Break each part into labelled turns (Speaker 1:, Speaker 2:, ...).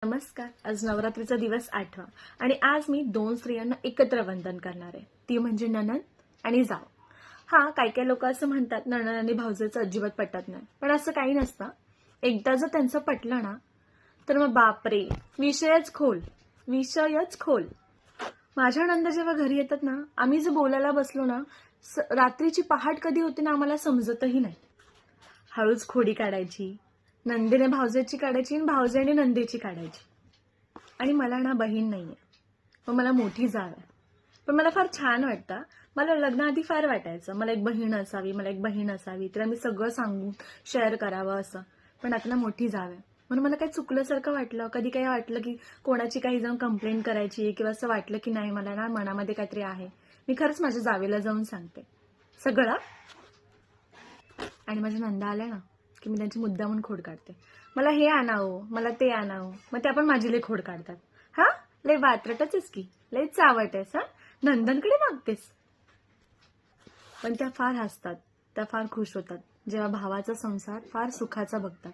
Speaker 1: नमस्कार. आज नवरात्रीचा दिवस 8वा आणि आज मी दोन स्त्रियांना एकत्र वंदन करणार आहे. ती म्हणजे नणंद आणि जाव. काही काही लोक असं म्हणतात नणंद आणि भाऊजेचं अजिबात पटत नाही, पण असं काही नसतं. एकदा जर त्यांचं पटलं ना तर मग बापरे, विषयच खोल. माझ्या नंदा जेव्हा घरी येतात ना, आम्ही जर बोलायला बसलो ना, रात्रीची पहाट कधी होते ना आम्हाला समजतही नाही. हळूच खोडी काढायची, नंदीने भाऊजेची काढायची आणि भाऊजेने नंदीची काढायची. आणि मला ना बहीण नाहीये, मग मला मोठी जाव आहे. पण मला फार छान वाटतं. मला लग्नाआधी फार वाटायचं मला एक बहीण असावी, तिला मी सगळं सांगून शेअर करावं असं. पण आता ना मोठी जाव आहे म्हणून मला काही चुकल्यासारखं वाटलं. कधी काही वाटलं की कोणाची काही जाऊन कंप्लेंट करायची किंवा असं वाटलं की नाही मला ना मनामध्ये काहीतरी आहे, मी खरंच माझ्या जावेला जाऊन सांगते सगळं. आणि माझ्या नंदा आल्या ना की मी त्यांची मुद्दामून खोड काढते. मला हे आणावं, मला ते आणावं, मग त्या पण माझी लई खोड काढतात. लय वात्रटच आहेस की, लय चावट आहेस. नंदनकडे मागतेस. पण त्या फार हसतात, त्या फार खुश होतात जेव्हा भावाचा संसार फार सुखाचा बघतात,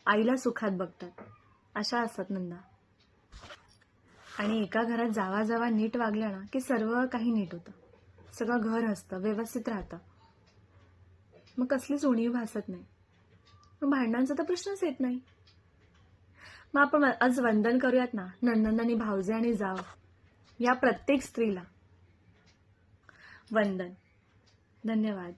Speaker 1: आईला सुखात बघतात. अशा असतात नंदा. आणि एका घरात जावा जावा नीट वागल्या ना की सर्व काही नीट होतं, सगळं घर असतं, व्यवस्थित राहतं. मग कसलीच उणीव भासत नाही, मग भांडणांचा तर प्रश्नच येत नाही. मग आपण आज वंदन करूयात ना नणंद आणि भाऊजे आणि जाव या प्रत्येक स्त्रीला. वंदन. धन्यवाद.